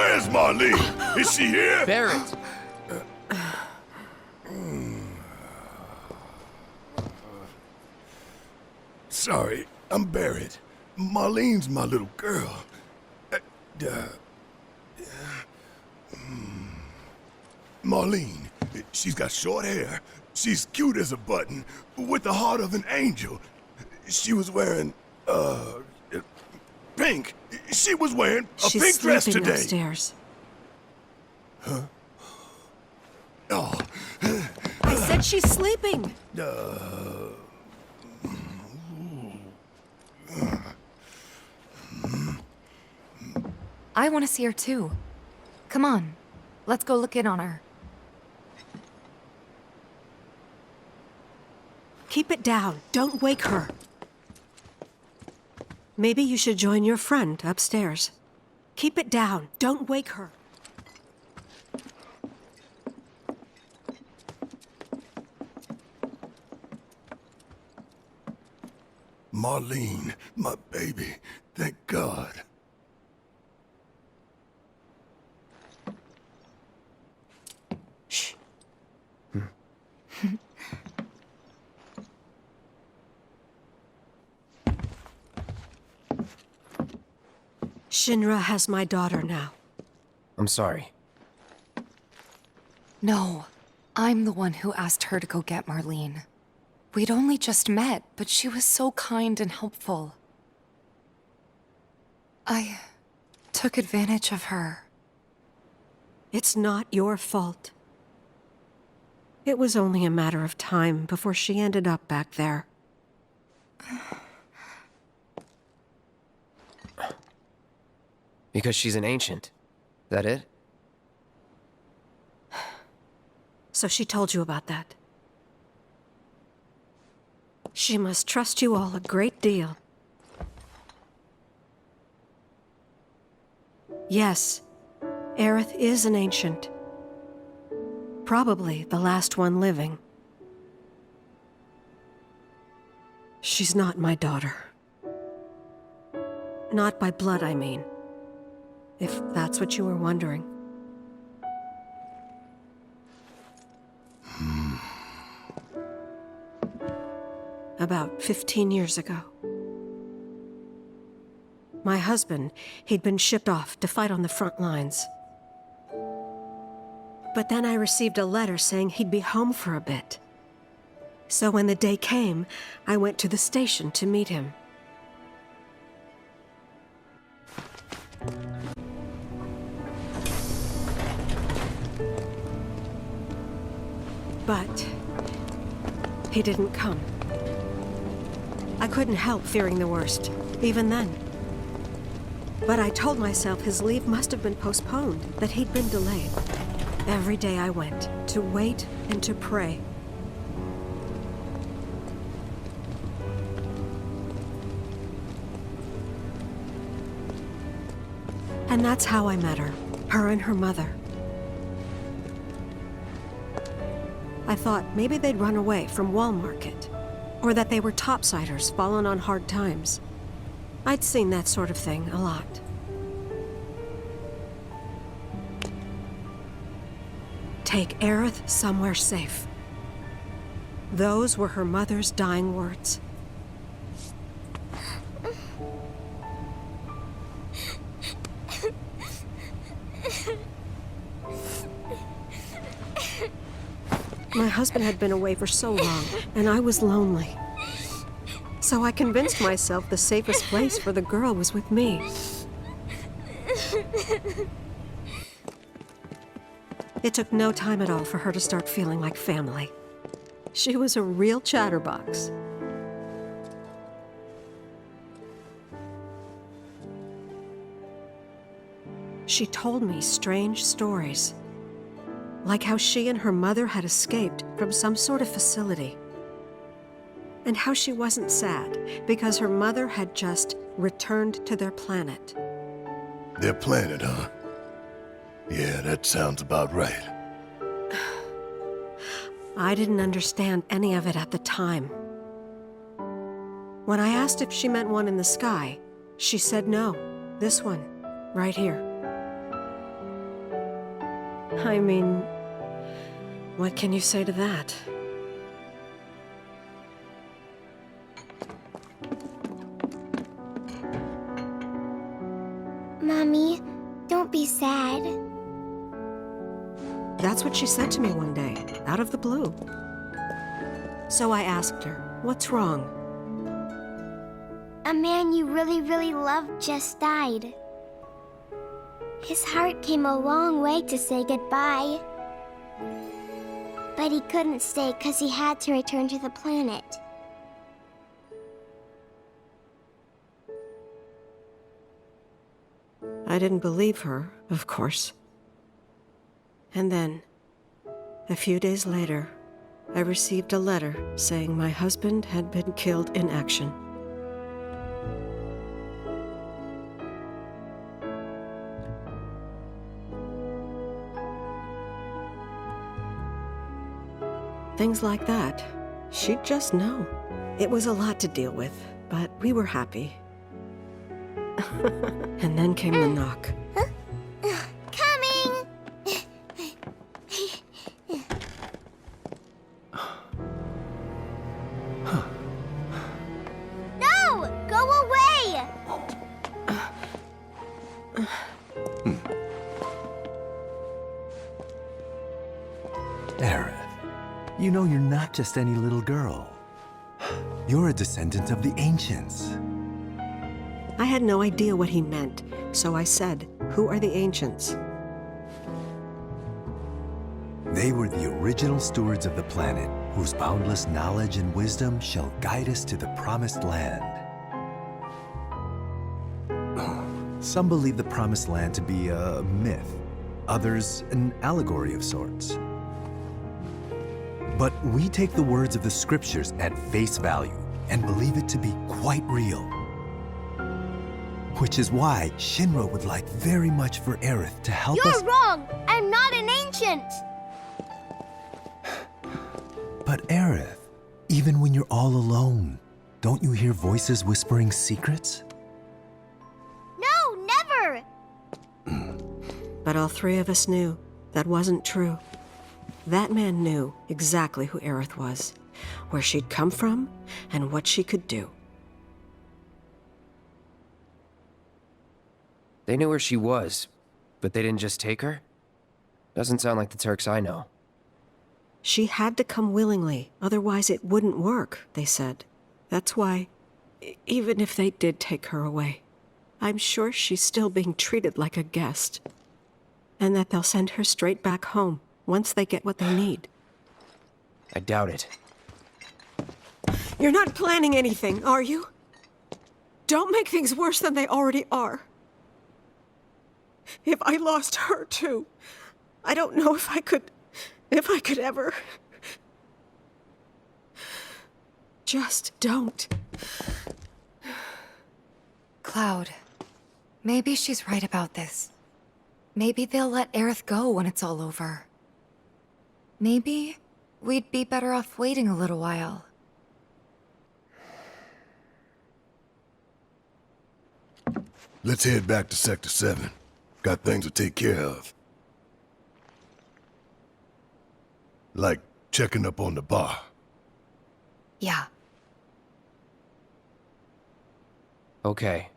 Where's Marlene? Is she here? Barrett! Sorry, I'm Barrett. Marlene's my little girl. Marlene, she's got short hair. She's cute as a button, with the heart of an angel. She was wearing, pink. She was wearing a pink dress today. She's sleeping upstairs. Huh? Oh. I said she's sleeping. I want to see her too. Come on, let's go look in on her. Keep it down. Don't wake her. Maybe you should join your friend upstairs. Keep it down. Don't wake her. Marlene, my baby. Thank God. Shh. Shinra has my daughter now. I'm sorry. No, I'm the one who asked her to go get Marlene. We'd only just met, but she was so kind and helpful. I took advantage of her. It's not your fault. It was only a matter of time before she ended up back there. Because she's an ancient. That it? So she told you about that. She must trust you all a great deal. Yes, Aerith is an ancient. Probably the last one living. She's not my daughter. Not by blood, I mean. If that's what you were wondering. About 15 years ago. My husband, he'd been shipped off to fight on the front lines. But then I received a letter saying he'd be home for a bit. So when the day came, I went to the station to meet him. But he didn't come. I couldn't help fearing the worst, even then. But I told myself his leave must have been postponed, that he'd been delayed. Every day I went, to wait and to pray. And that's how I met her and her mother. I thought maybe they'd run away from Wall Market, or that they were topsiders fallen on hard times. I'd seen that sort of thing a lot. Take Aerith somewhere safe. Those were her mother's dying words. My husband had been away for so long, and I was lonely. So I convinced myself the safest place for the girl was with me. It took no time at all for her to start feeling like family. She was a real chatterbox. She told me strange stories. Like how she and her mother had escaped from some sort of facility. And how she wasn't sad because her mother had just returned to their planet. Their planet, huh? Yeah, that sounds about right. I didn't understand any of it at the time. When I asked if she meant one in the sky, she said no. This one, right here. I mean, what can you say to that? Mommy, don't be sad. That's what she said to me one day, out of the blue. So I asked her, what's wrong? A man you really, really loved just died. His heart came a long way to say goodbye. But he couldn't stay because he had to return to the planet. I didn't believe her, of course. And then, a few days later, I received a letter saying my husband had been killed in action. Things like that, she'd just know. It was a lot to deal with, but we were happy. And then came the knock. Coming! No! Go away! Aerith, you know you're not just any little girl. You're a descendant of the ancients. I had no idea what he meant, so I said, "Who are the ancients?" They were the original stewards of the planet, whose boundless knowledge and wisdom shall guide us to the promised land. Some believe the promised land to be a myth, others an allegory of sorts. But we take the words of the scriptures at face value and believe it to be quite real. Which is why Shinra would like very much for Aerith to help us. You're wrong! I'm not an ancient! But Aerith, even when you're all alone, don't you hear voices whispering secrets? No, never! But all three of us knew that wasn't true. That man knew exactly who Aerith was, where she'd come from, and what she could do. They knew where she was, but they didn't just take her? Doesn't sound like the Turks I know. She had to come willingly, otherwise it wouldn't work, they said. That's why, even if they did take her away, I'm sure she's still being treated like a guest. And that they'll send her straight back home once they get what they need. I doubt it. You're not planning anything, are you? Don't make things worse than they already are. If I lost her too, I don't know if I could ever. Just don't. Cloud, maybe she's right about this. Maybe they'll let Aerith go when it's all over. Maybe we'd be better off waiting a little while. Let's head back to Sector 7. Got things to take care of. Like checking up on the bar. Yeah. Okay.